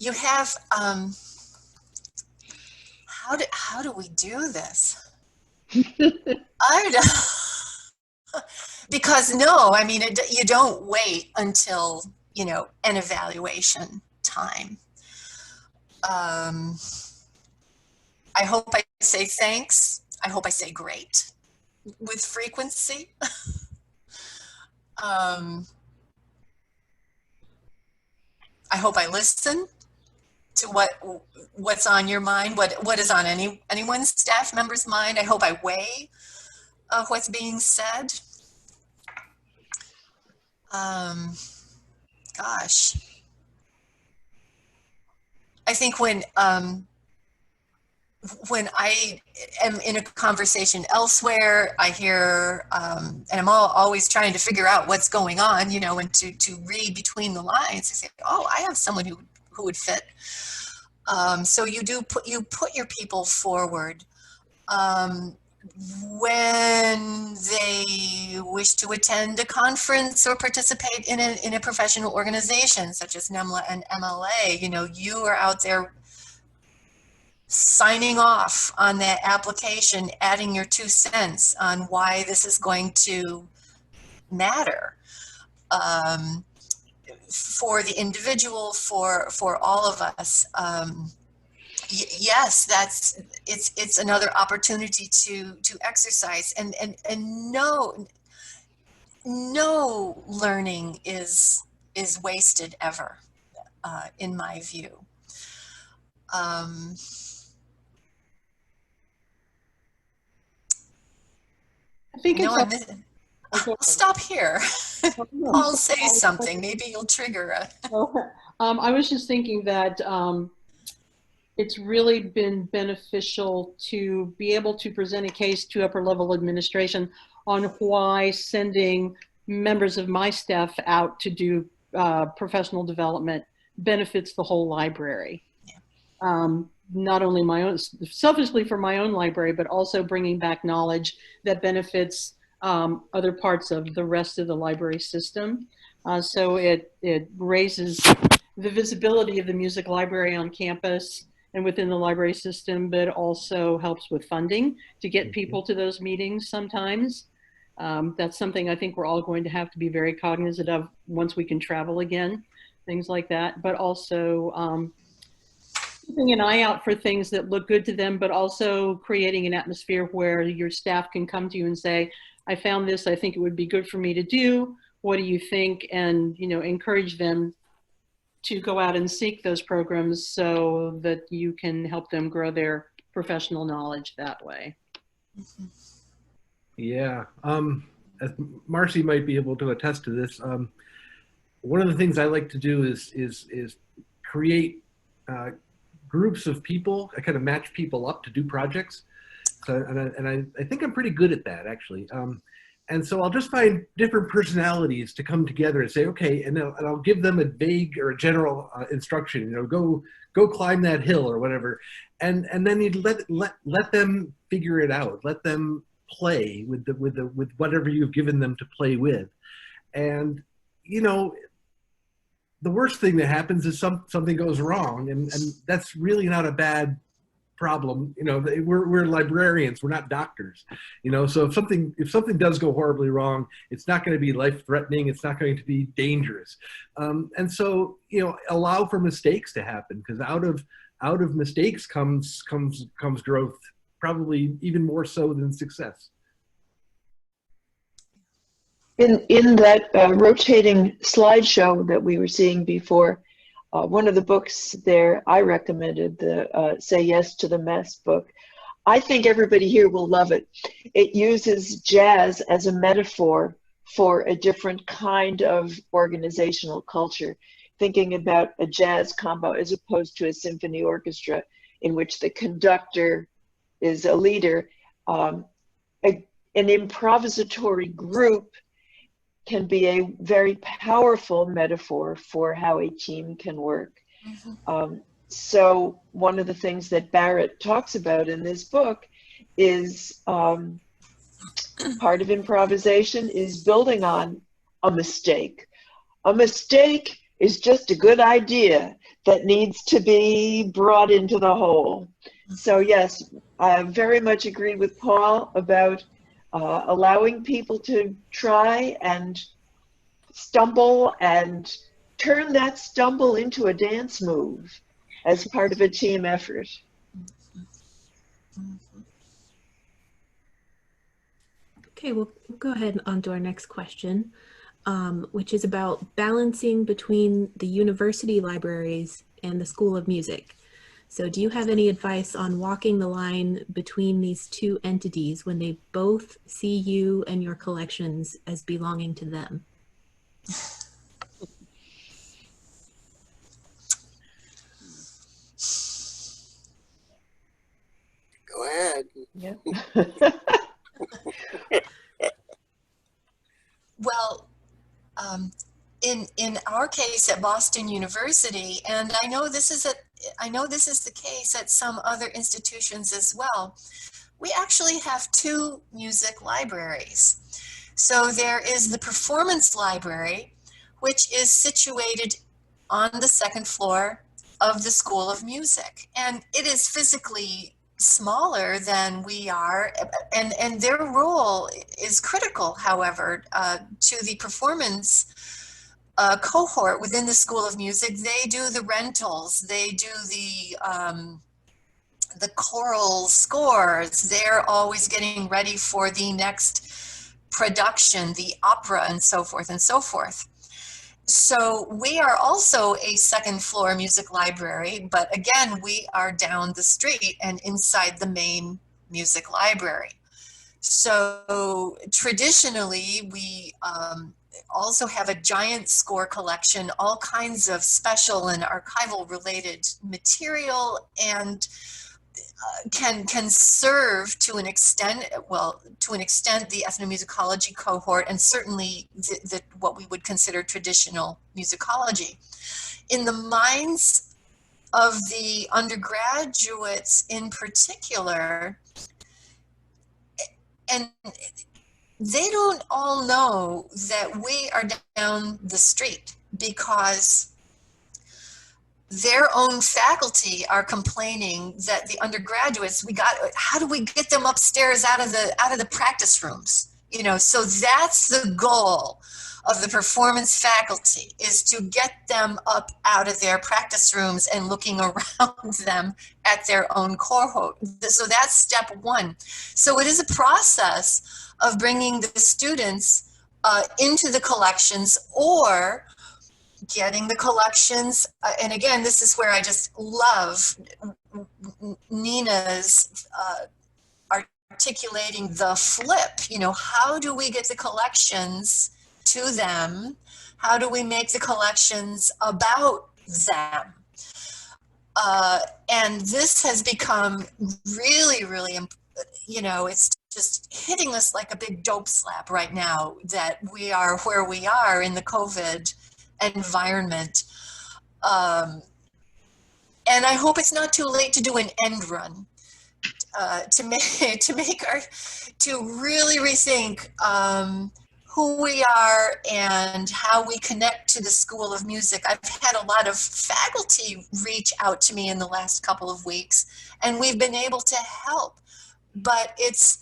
you have how do we do this? I don't, because no, I mean, you don't wait until, you know, an evaluation time. I hope I say thanks. I hope I say great with frequency. I hope I listen to what's on your mind, what is on anyone's staff member's mind. I hope I weigh what's being said. Gosh, I think when I am in a conversation elsewhere, I hear, and I'm always trying to figure out what's going on, you know, and to read between the lines. I say, oh, I have someone who would fit. So you put your people forward. When they wish to attend a conference or participate in a professional organization such as NEMLA and MLA, you know, you are out there signing off on that application, adding your 2 cents on why this is going to matter for the individual, for all of us. Yes, it's another opportunity to exercise, and no learning is wasted ever, in my view. I think No, it's. I'll stop here. I'll say something. Maybe you'll trigger a. I was just thinking that it's really been beneficial to be able to present a case to upper level administration on why sending members of my staff out to do professional development benefits the whole library. Yeah. Not only my own, selfishly for my own library, but also bringing back knowledge that benefits other parts of the rest of the library system. So it raises the visibility of the music library on campus and within the library system, but also helps with funding to get people to those meetings sometimes. That's something I think we're all going to have to be very cognizant of once we can travel again, things like that. But also keeping an eye out for things that look good to them, but also creating an atmosphere where your staff can come to you and say, I found this, I think it would be good for me to do. What do you think? And, you know, encourage them to go out and seek those programs so that you can help them grow their professional knowledge that way. Yeah, as Marcy might be able to attest to this. One of the things I like to do is create groups of people. I kind of match people up to do projects. So, and I think I'm pretty good at that, actually. And so I'll just find different personalities to come together and say, okay, and I'll give them a vague or a general instruction, you know, go climb that hill or whatever. And then you let them figure it out. Let them play with whatever you've given them to play with. And, you know, the worst thing that happens is something goes wrong, and that's really not a bad problem. You know, we're librarians, we're not doctors, you know, so if something does go horribly wrong, it's not going to be life-threatening, it's not going to be dangerous. And so, you know, allow for mistakes to happen, because out of mistakes comes growth, probably even more so than success. In that rotating slideshow that we were seeing before, one of the books there I recommended, the Say Yes to the Mess book. I think everybody here will love it. It uses jazz as a metaphor for a different kind of organizational culture, thinking about a jazz combo as opposed to a symphony orchestra in which the conductor is a leader. An improvisatory group can be a very powerful metaphor for how a team can work. Mm-hmm. So one of the things that Barrett talks about in this book is part of improvisation is building on a mistake. A mistake is just a good idea that needs to be brought into the whole. So yes, I very much agree with Paul about allowing people to try and stumble and turn that stumble into a dance move as part of a team effort. Okay, we'll go ahead on to our next question, which is about balancing between the university libraries and the School of Music. So do you have any advice on walking the line between these two entities when they both see you and your collections as belonging to them? Go ahead. Yeah. Well, in our case at Boston University, and I know this is the case at some other institutions as well, we actually have 2 music libraries. So there is the performance library, which is situated on the 2nd floor of the School of Music. And it is physically smaller than we are, and their role is critical, however, to the performance cohort within the School of Music. They do the rentals, they do the choral scores, they're always getting ready for the next production, the opera, and so forth and so forth. So we are also a second floor music library, but again, we are down the street and inside the main music library. So traditionally, we also have a giant score collection, all kinds of special and archival related material, and can serve to an extent, the ethnomusicology cohort, and certainly what we would consider traditional musicology. In the minds of the undergraduates in particular, and they don't all know that we are down the street, because their own faculty are complaining that the undergraduates, how do we get them upstairs out of the practice rooms? You know, so that's the goal of the performance faculty, is to get them up out of their practice rooms and looking around them at their own cohort. So that's step one. So it is a process of bringing the students into the collections, or getting the collections. And again, this is where I just love Nina's articulating the flip. You know, how do we get the collections to them? How do we make the collections about them? And this has become really, really, you know, it's just hitting us like a big dope slap right now that we are where we are in the COVID environment. And I hope it's not too late to do an end run, to really rethink who we are and how we connect to the School of Music. I've had a lot of faculty reach out to me in the last couple of weeks, and we've been able to help, but it's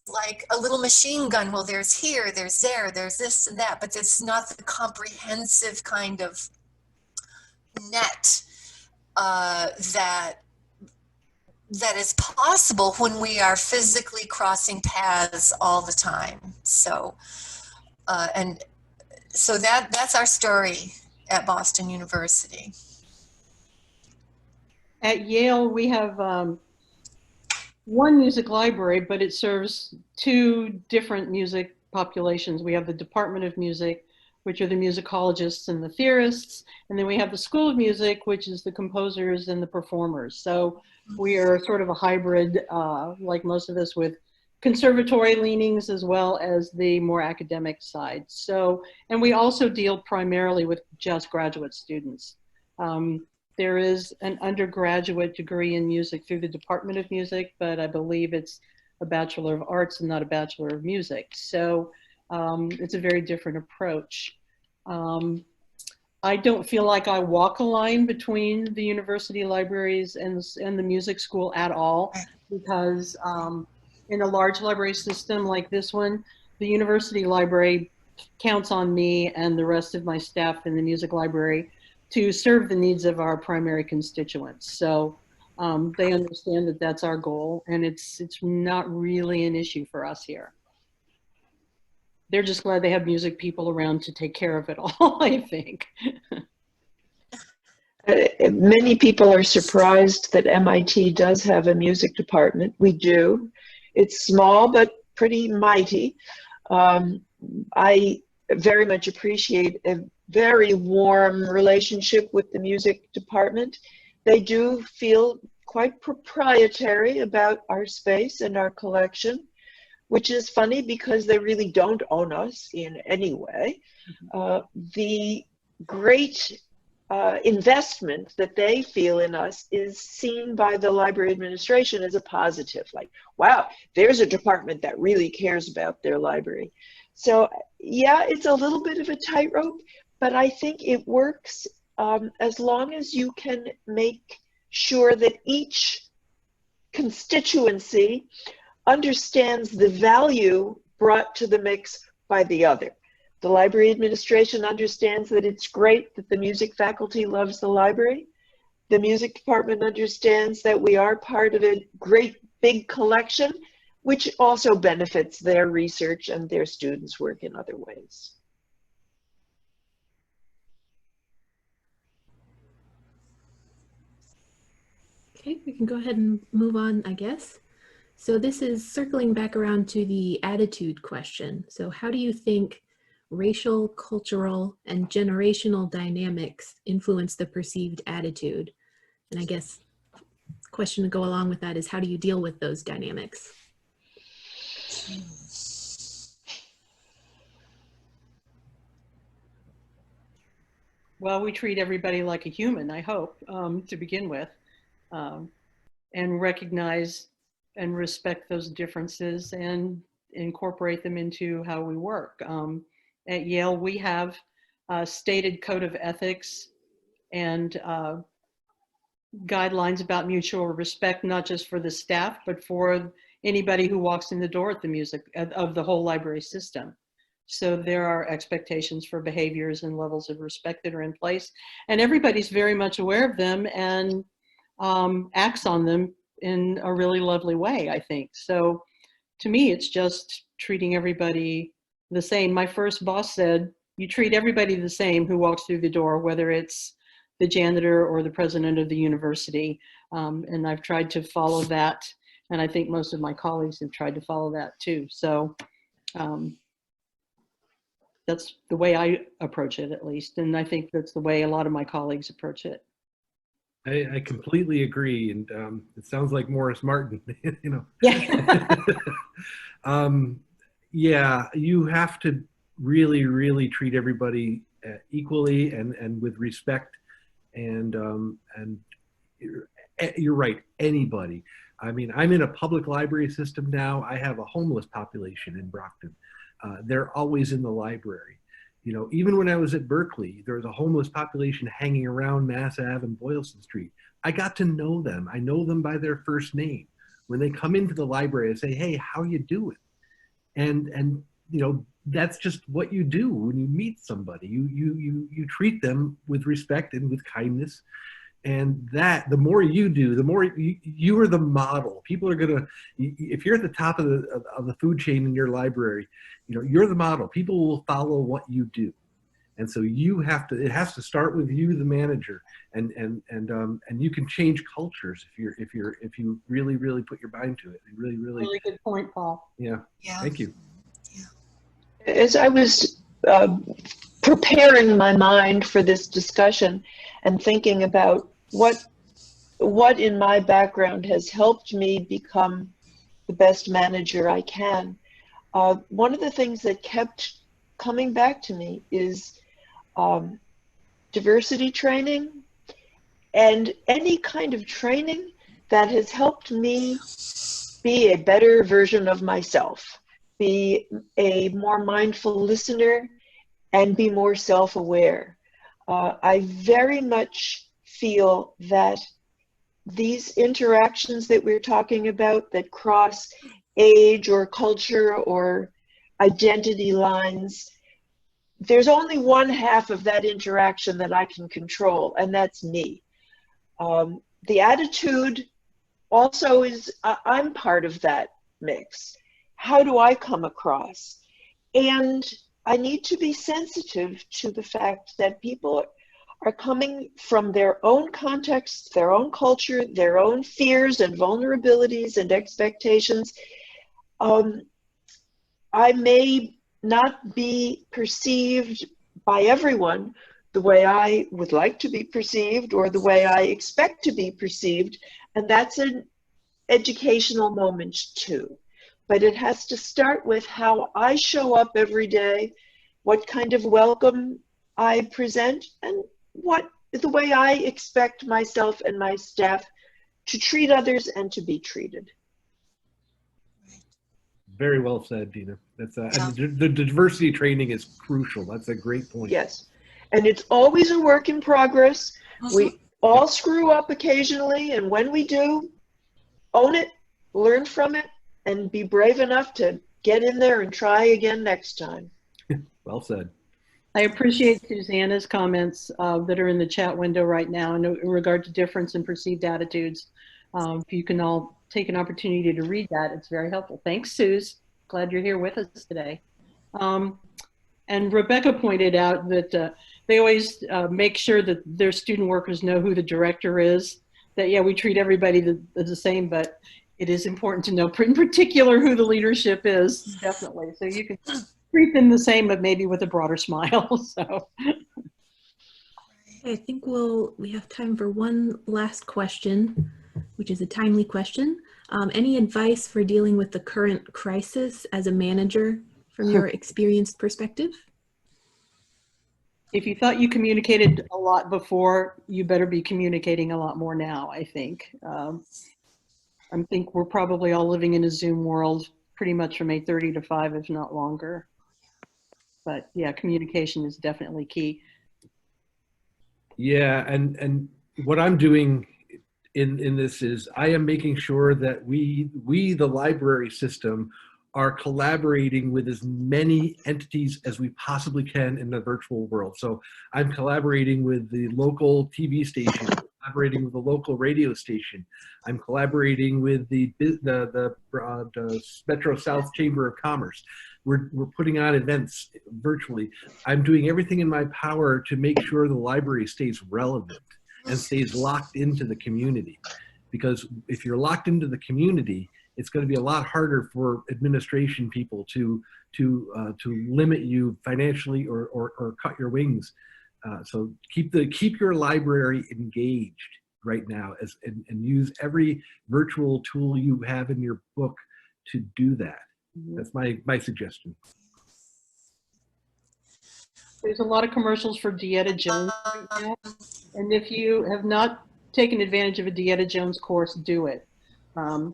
like a little machine gun. Well, there's here, there's there, there's this and that, but it's not the comprehensive kind of net that is possible when we are physically crossing paths all the time. So, and so that's our story at Boston University. At Yale, we have one music library, but it serves two different music populations. We have the Department of Music, which are the musicologists and the theorists, and then we have the School of Music, which is the composers and the performers. So we are sort of a hybrid, like most of us, with conservatory leanings as well as the more academic side. So, and we also deal primarily with just graduate students. There is an undergraduate degree in music through the Department of Music, but I believe it's a Bachelor of Arts and not a Bachelor of Music. So it's a very different approach. I don't feel like I walk a line between the university libraries and the music school at all, because in a large library system like this one, the university library counts on me and the rest of my staff in the music library to serve the needs of our primary constituents. So they understand that that's our goal, and it's not really an issue for us here. They're just glad they have music people around to take care of it all, I think. Many people are surprised that MIT does have a music department. We do. It's small, but pretty mighty. I very much appreciate a very warm relationship with the music department. They do feel quite proprietary about our space and our collection, which is funny because they really don't own us in any way. The great investment that they feel in us is seen by the library administration as a positive, like, wow, there's a department that really cares about their library. So yeah, it's a little bit of a tightrope, but I think it works as long as you can make sure that each constituency understands the value brought to the mix by the other. The library administration understands that it's great that the music faculty loves the library. The music department understands that we are part of a great big collection, which also benefits their research and their students' work in other ways. Okay, we can go ahead and move on, I guess. So this is circling back around to the attitude question. So how do you think racial, cultural, and generational dynamics influence the perceived attitude? And I guess the question to go along with that is, how do you deal with those dynamics? Well, we treat everybody like a human, I hope, to begin with, and recognize and respect those differences and incorporate them into how we work. At Yale, we have a stated code of ethics and guidelines about mutual respect, not just for the staff, but for anybody who walks in the door at the music of the whole library system. So there are expectations for behaviors and levels of respect that are in place, and everybody's very much aware of them and acts on them in a really lovely way, I think. So to me, it's just treating everybody the same. My first boss said, you treat everybody the same who walks through the door, whether it's the janitor or the president of the university. And I've tried to follow that. And I think most of my colleagues have tried to follow that too. So that's the way I approach it, at least. And I think that's the way a lot of my colleagues approach it. I completely agree, and it sounds like Morris Martin, you know. Yeah. Yeah, you have to really, really treat everybody equally and with respect, and you're right, anybody. I mean, I'm in a public library system now. I have a homeless population in Brockton. They're always in the library. You know, even when I was at Berkeley, there was a homeless population hanging around Mass Ave and Boylston Street. I got to know them. I know them by their first name. When they come into the library, I say, hey, how you doing? And you know, that's just what you do when you meet somebody. You treat them with respect and with kindness. And that, the more you do, the more you are the model. People are gonna, if you're at the top of the food chain in your library, you know, you're the model. People will follow what you do. And so you have to, it has to start with you, the manager, and you can change cultures if you really, really put your mind to it. Really good point, Paul. Yeah. Thank you. Yeah. As I was preparing my mind for this discussion and thinking about what in my background has helped me become the best manager I can, one of the things that kept coming back to me is diversity training and any kind of training that has helped me be a better version of myself, be a more mindful listener, and be more self-aware. I very much feel that these interactions that we're talking about that cross age or culture or identity lines, there's only one half of that interaction that I can control, and that's me. The attitude also is, I'm part of that mix. How do I come across? And I need to be sensitive to the fact that people are coming from their own context, their own culture, their own fears and vulnerabilities and expectations. I may not be perceived by everyone the way I would like to be perceived or the way I expect to be perceived, and that's an educational moment too. But it has to start with how I show up every day, what kind of welcome I present, and what the way I expect myself and my staff to treat others and to be treated. Very well said, Dina. That's Yeah. and the diversity training is crucial. That's a great point. Yes. And it's always a work in progress. We all screw up occasionally, and when we do, own it, learn from it, and be brave enough to get in there and try again next time. Well said. I appreciate Susanna's comments that are in the chat window right now in regard to difference in perceived attitudes. If you can all take an opportunity to read that, it's very helpful. Thanks, Suze. Glad you're here with us today. And Rebecca pointed out that they always make sure that their student workers know who the director is. That, yeah, we treat everybody the same, but it is important to know in particular who the leadership is, definitely. So you can treat them the same, but maybe with a broader smile. So I think we have time for one last question, which is a timely question. Any advice for dealing with the current crisis as a manager from your experienced perspective? if you thought you communicated a lot before, you better be communicating a lot more now, I think. I think we're probably all living in a Zoom world pretty much from 8:30 to 5, if not longer. But yeah, communication is definitely key. Yeah, and what I'm doing in this is I am making sure that we the library system are collaborating with as many entities as we possibly can in the virtual world. So I'm collaborating with the local TV station, collaborating with the local radio station. I'm collaborating with the Metro South Chamber of Commerce. We're putting on events virtually. I'm doing everything in my power to make sure the library stays relevant and stays locked into the community. Because if you're locked into the community, it's going to be a lot harder for administration people to limit you financially or cut your wings. So keep your library engaged right now and use every virtual tool you have in your book to do that. That's my suggestion. There's a lot of commercials for Dieta Jones right now. And if you have not taken advantage of a Dieta Jones course, do it.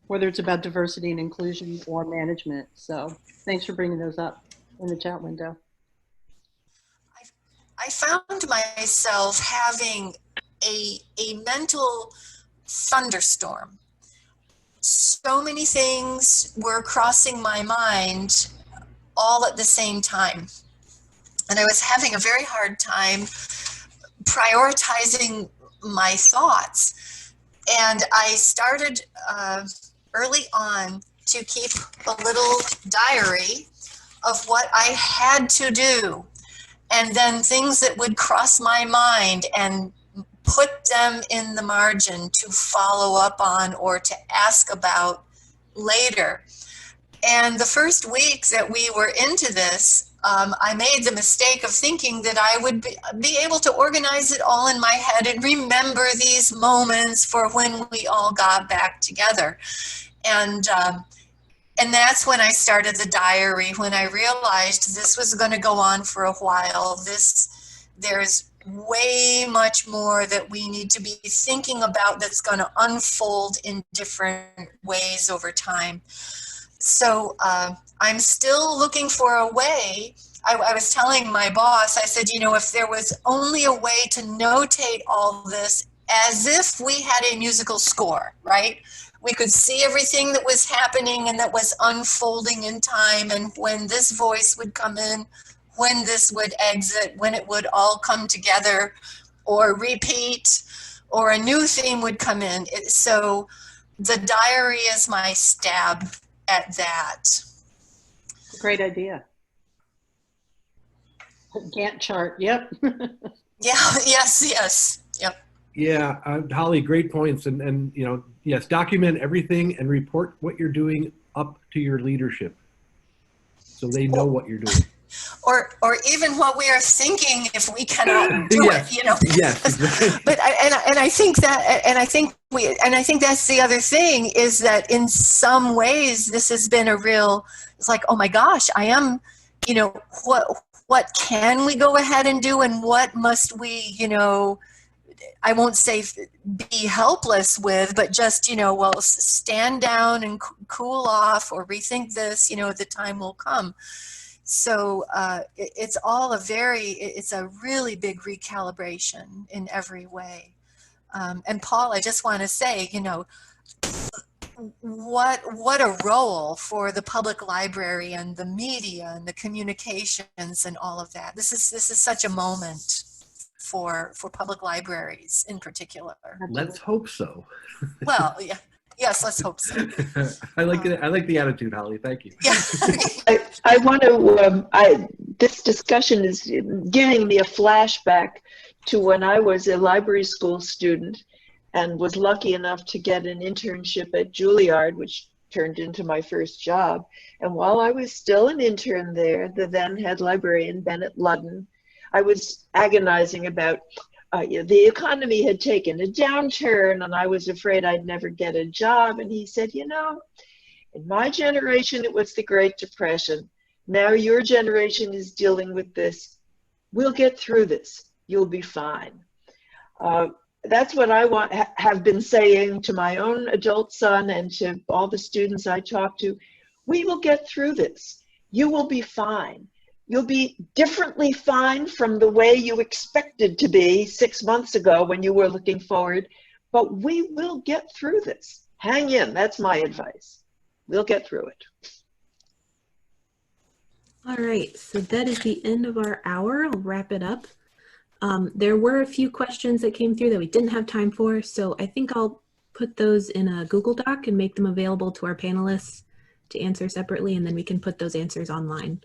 Whether it's about diversity and inclusion or management. So thanks for bringing those up in the chat window. I found myself having a mental thunderstorm. So many things were crossing my mind all at the same time. And I was having a very hard time prioritizing my thoughts. And I started early on to keep a little diary of what I had to do, and then things that would cross my mind, and put them in the margin to follow up on or to ask about later. And the first week that we were into this, I made the mistake of thinking that I would be able to organize it all in my head and remember these moments for when we all got back together. And that's when I started the diary, when I realized this was going to go on for a while. There's way much more that we need to be thinking about that's going to unfold in different ways over time. So I'm still looking for a way. I was telling my boss, I said, you know, if there was only a way to notate all this as if we had a musical score, right? We could see everything that was happening and that was unfolding in time, and when this voice would come in, when this would exit, when it would all come together or repeat, or a new theme would come in. So the diary is my stab at that. Great idea. Gantt chart, yep. Yeah, yes, yep. Yeah, Holly, great points. And you know, yes, document everything and report what you're doing up to your leadership so they know what you're doing. Or even what we are thinking if we cannot do yes, it, you know. Yes, exactly. But I think that's the other thing, is that in some ways this has been a real, it's like, oh my gosh, I am, you know, what can we go ahead and do, and what must we, you know, I won't say be helpless with, but just, you know, well, stand down and cool off or rethink this, you know, the time will come. So it's all it's a really big recalibration in every way. And Paul, I just want to say, you know, what a role for the public library and the media and the communications and all of that. This is such a moment for public libraries in particular. Let's hope so. Well, yeah, yes, let's hope so. I like it. I like the attitude, Holly. Thank you. Yeah. I want to, this discussion is giving me a flashback to when I was a library school student and was lucky enough to get an internship at Juilliard, which turned into my first job. And while I was still an intern there, the then head librarian, Bennett Ludden, I was agonizing about the economy had taken a downturn and I was afraid I'd never get a job. And he said, you know, in my generation, it was the Great Depression. Now your generation is dealing with this. We'll get through this. You'll be fine. That's what I have been saying to my own adult son and to all the students I talk to. We will get through this. You will be fine. You'll be differently fine from the way you expected to be 6 months ago when you were looking forward, but we will get through this. Hang in, that's my advice. We'll get through it. All right, so that is the end of our hour. I'll wrap it up. There were a few questions that came through that we didn't have time for, so I think I'll put those in a Google Doc and make them available to our panelists to answer separately, and then we can put those answers online.